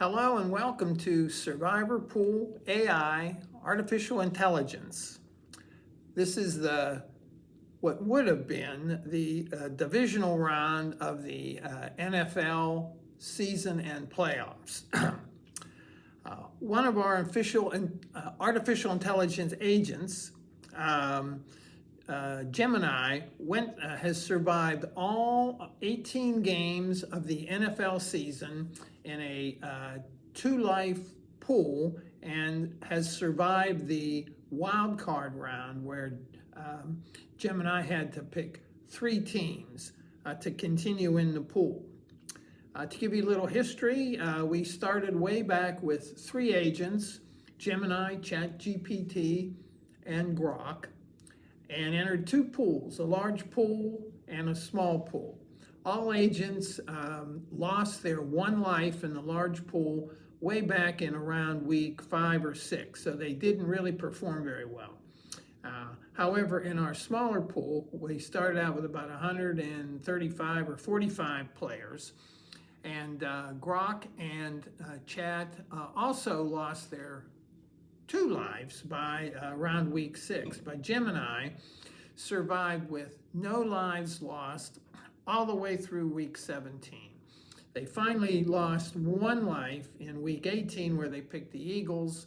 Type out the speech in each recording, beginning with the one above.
Hello and welcome to Survivor Pool AI Artificial Intelligence. This is what would have been the divisional round of the NFL season and playoffs. One of our artificial intelligence agents, Gemini, has survived all 18 games of the NFL season in a two-life pool and has survived the wild card round where Gemini had to pick three teams to continue in the pool. To give you a little history, we started way back with three agents, Gemini, ChatGPT, and Grok, and entered two pools, a large pool and a small pool. All agents lost their one life in the large pool way back in around week 5 or 6, so they didn't really perform very well. However, in our smaller pool, we started out with about 135 or 45 players, and Grok and Chat also lost their two lives by around week 6, but Gemini survived with no lives lost all the way through week 17. They finally lost one life in week 18 where they picked the Eagles,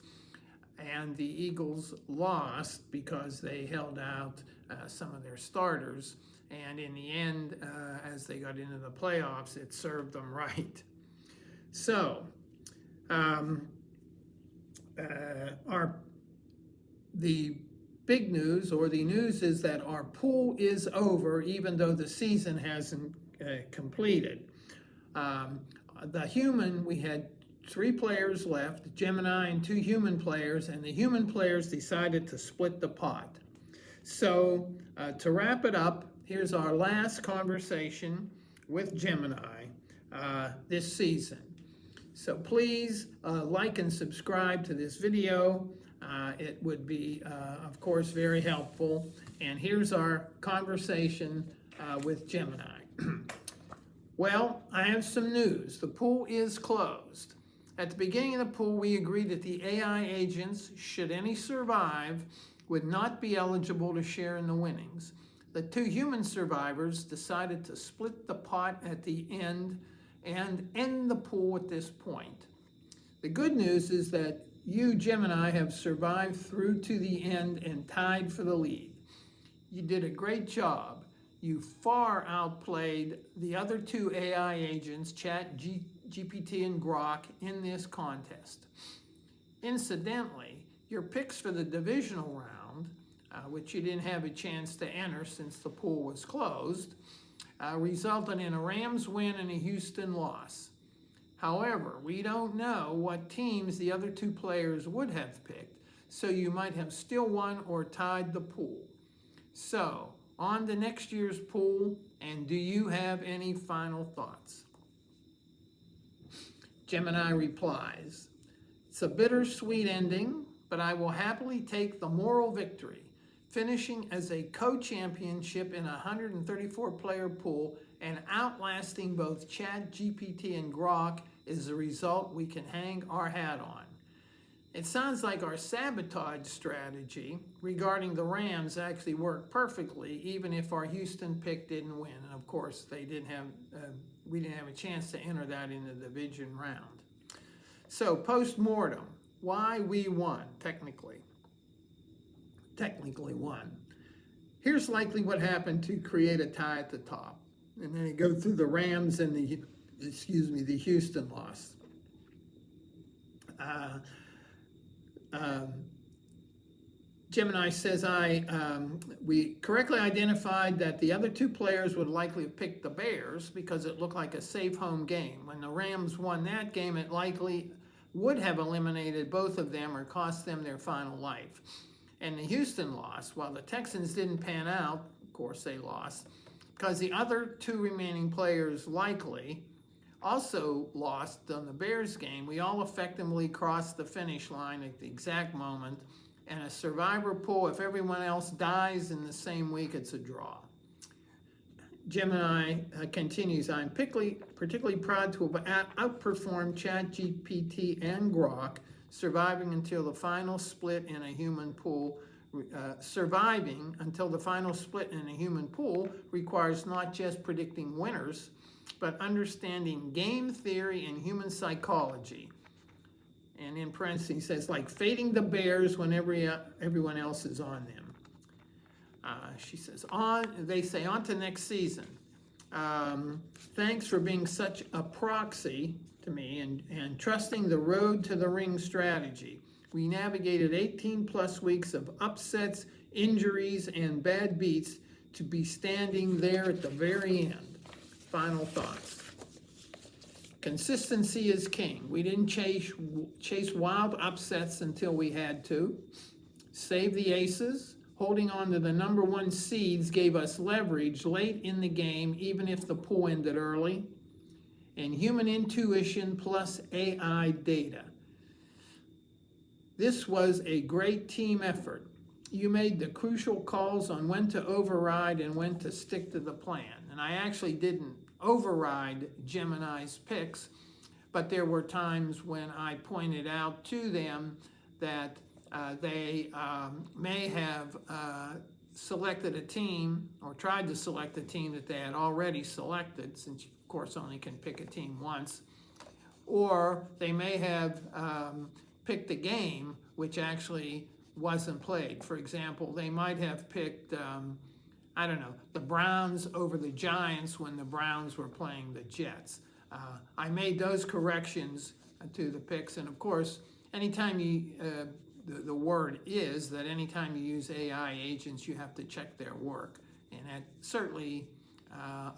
and the Eagles lost because they held out some of their starters, and in the end, as they got into the playoffs, it served them right. So, the big news, or the news, is that our pool is over, even though the season hasn't completed. The human, we had 3 players left, Gemini and 2 human players, and the human players decided to split the pot. So to wrap it up, here's our last conversation with Gemini this season. So please like and subscribe to this video. It would be, of course, very helpful. And here's our conversation with Gemini. Well, I have some news. The pool is closed. At the beginning of the pool, we agreed that the AI agents, should any survive, would not be eligible to share in the winnings. The 2 human survivors decided to split the pot at the end and end the pool at this point. The good news is that you, Gemini, have survived through to the end and tied for the lead. You did a great job. You far outplayed the other 2 AI agents, ChatGPT and Grok, in this contest. Incidentally, your picks for the divisional round, which you didn't have a chance to enter since the pool was closed, resulted in a Rams win and a Houston loss. However, we don't know what teams the other 2 players would have picked, so you might have still won or tied the pool. So, on to next year's pool, and do you have any final thoughts? Gemini replies, "It's a bittersweet ending, but I will happily take the moral victory. Finishing as a co-championship in a 134-player pool and outlasting both ChatGPT and Grok is a result we can hang our hat on." It sounds like our sabotage strategy regarding the Rams actually worked perfectly, even if our Houston pick didn't win. And of course, we didn't have a chance to enter that in the division round. So, post-mortem, why we won, technically won. Here's likely what happened to create a tie at the top. And then it goes through the Rams and the Houston loss. Gemini says, we correctly identified that the other 2 players would likely have picked the Bears because it looked like a safe home game. When the Rams won that game, it likely would have eliminated both of them or cost them their final life. And the Houston lost. While the Texans didn't pan out, of course they lost, because the other 2 remaining players likely also lost on the Bears game. We all effectively crossed the finish line at the exact moment. And a survivor pool, if everyone else dies in the same week, it's a draw. Gemini continues, I'm particularly proud to have outperformed ChatGPT and Grok, surviving until the final split in a human pool. Surviving until the final split in a human pool requires not just predicting winners, but understanding game theory and human psychology. And in parentheses, he says, like fading the bears when everyone else is on them. She says, they say, on to next season. Thanks for being such a proxy to me and trusting the road to the ring strategy. We navigated 18 plus weeks of upsets, injuries, and bad beats to be standing there at the very end. Final thoughts. Consistency is king. We didn't chase wild upsets until we had to. Save the aces. Holding on to the number one seeds gave us leverage late in the game, even if the pool ended early. And human intuition plus AI data. This was a great team effort. You made the crucial calls on when to override and when to stick to the plan. And I actually didn't override Gemini's picks, but there were times when I pointed out to them that they may have selected a team or tried to select a team that they had already selected, since you, of course, only can pick a team once, or they may have picked a game which actually wasn't played. For example, they might have picked, I don't know, the Browns over the Giants when the Browns were playing the Jets. I made those corrections to the picks, and of course, anytime you, the word is that anytime you use AI agents, you have to check their work. And that certainly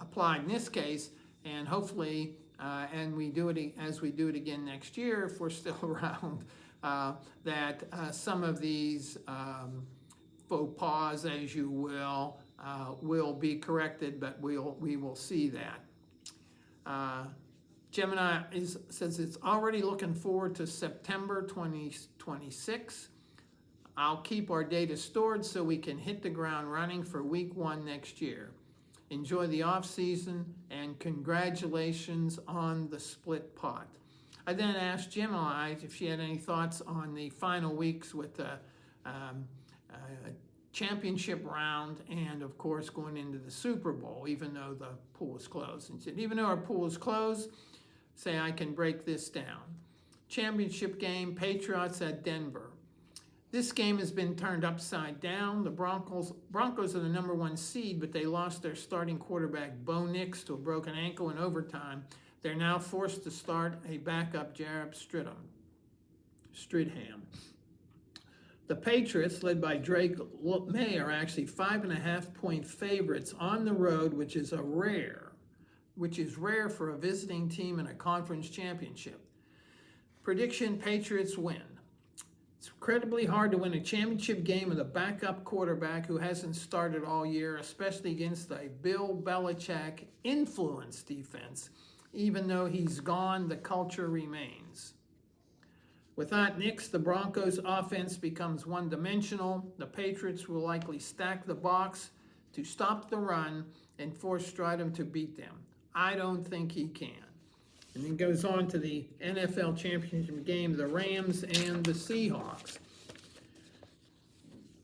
applied in this case, and hopefully, and we do it as we do it again next year, if we're still around, that some of these faux pas, as you will be corrected, but we will see that. Gemini says it's already looking forward to September 2026. I'll keep our data stored so we can hit the ground running for week 1 next year. Enjoy the off season and congratulations on the split pot. I then asked Gemini if she had any thoughts on the final weeks with the championship round and, of course, going into the Super Bowl, even though the pool is closed. And she said, even though our pool is closed, say I can break this down. Championship game, Patriots at Denver. This game has been turned upside down. The Broncos are the number 1 seed, but they lost their starting quarterback, Bo Nix, to a broken ankle in overtime. They're now forced to start a backup, Jarrett Stridham. The Patriots, led by Drake May, are actually 5.5-point favorites on the road, which is rare for a visiting team in a conference championship. Prediction, Patriots win. It's incredibly hard to win a championship game with a backup quarterback who hasn't started all year, especially against a Bill Belichick influence defense. Even though he's gone, the culture remains. Without Nix, the Broncos' offense becomes one-dimensional. The Patriots will likely stack the box to stop the run and force Stridham to beat them. I don't think he can. And then goes on to the NFL championship game, the Rams and the Seahawks.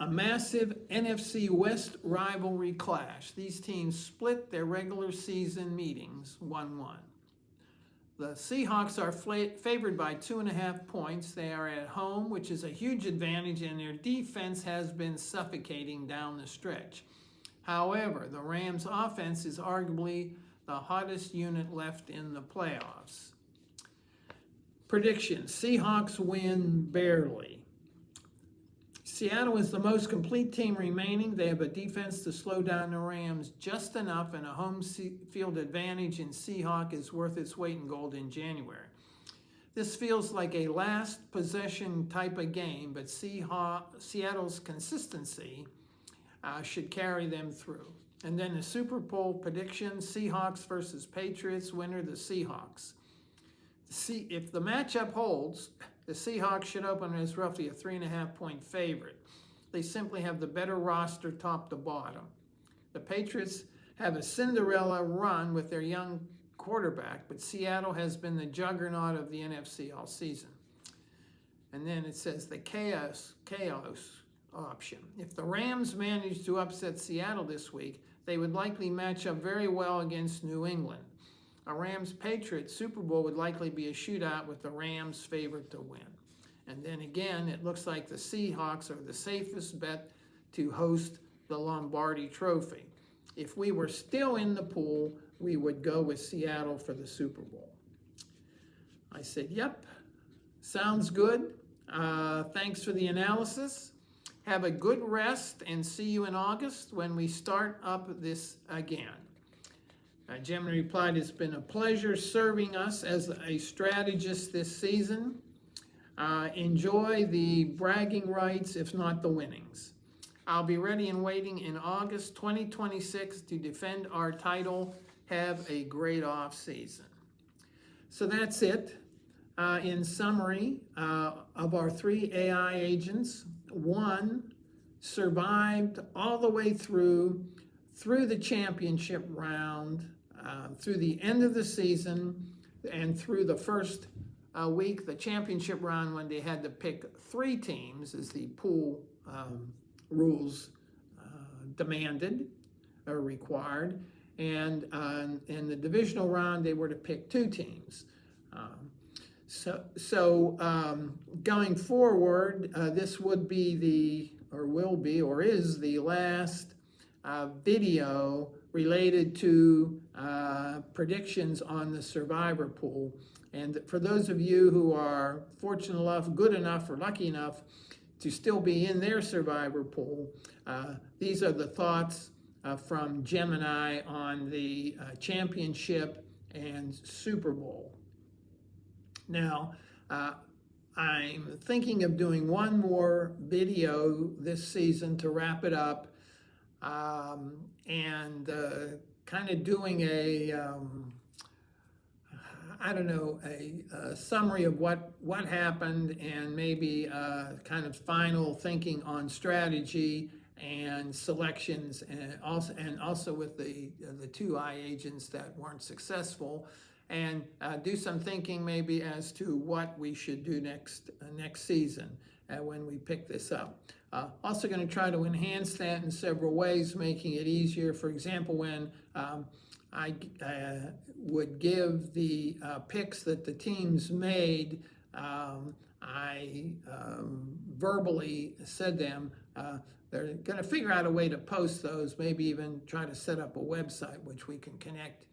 A massive NFC West rivalry clash. These teams split their regular season meetings 1-1. The Seahawks are favored by 2.5 points. They are at home, which is a huge advantage, and their defense has been suffocating down the stretch. However, the Rams' offense is arguably the hottest unit left in the playoffs. Prediction, Seahawks win barely. Seattle is the most complete team remaining. They have a defense to slow down the Rams just enough, and a home field advantage in Seahawk is worth its weight in gold in January. This feels like a last possession type of game, but Seattle's consistency should carry them through. And then the Super Bowl prediction, Seahawks versus Patriots, winner the Seahawks. If the matchup holds, the Seahawks should open as roughly a 3.5-point favorite. They simply have the better roster top to bottom. The Patriots have a Cinderella run with their young quarterback, but Seattle has been the juggernaut of the NFC all season. And then it says the chaos option. If the Rams manage to upset Seattle this week, they would likely match up very well against New England. A Rams-Patriots Super Bowl would likely be a shootout with the Rams favored to win. And then again, it looks like the Seahawks are the safest bet to host the Lombardi Trophy. If we were still in the pool, we would go with Seattle for the Super Bowl. I said, yep, sounds good. Thanks for the analysis. Have a good rest and see you in August when we start up this again. Gemini replied, it's been a pleasure serving us as a strategist this season. Enjoy the bragging rights, if not the winnings. I'll be ready and waiting in August 2026 to defend our title. Have a great off season. So that's it. In summary, of our 3 AI agents, 1 survived all the way through the championship round, through the end of the season, and through the first week, the championship round, when they had to pick 3 teams, as the pool rules demanded or required. And in the divisional round, they were to pick 2 teams. So going forward, this would be is the last video related to predictions on the survivor pool. And for those of you who are fortunate enough, good enough, or lucky enough to still be in their survivor pool, these are the thoughts from Gemini on the championship and Super Bowl. Now, I'm thinking of doing one more video this season to wrap it up, and kind of doing a summary of what happened, and maybe kind of final thinking on strategy and selections, and also with the 2 AI agents that weren't successful, and do some thinking maybe as to what we should do next season when we pick this up. Also going to try to enhance that in several ways, making it easier. For example, when I would give the picks that the teams made, I verbally said them. They're going to figure out a way to post those, maybe even try to set up a website which we can connect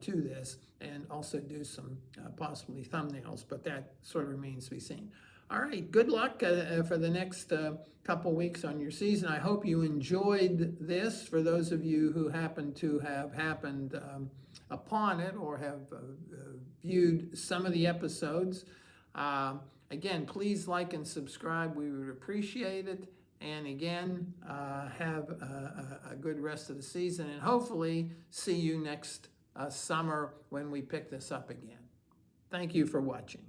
to this, and also do some possibly thumbnails, but that sort of remains to be seen. All right, good luck for the next couple weeks on your season. I hope you enjoyed this. For those of you who happen to have happened upon it or have viewed some of the episodes, again, please like and subscribe. We would appreciate it. And again, have a good rest of the season, and hopefully see you next summer when we pick this up again. Thank you for watching.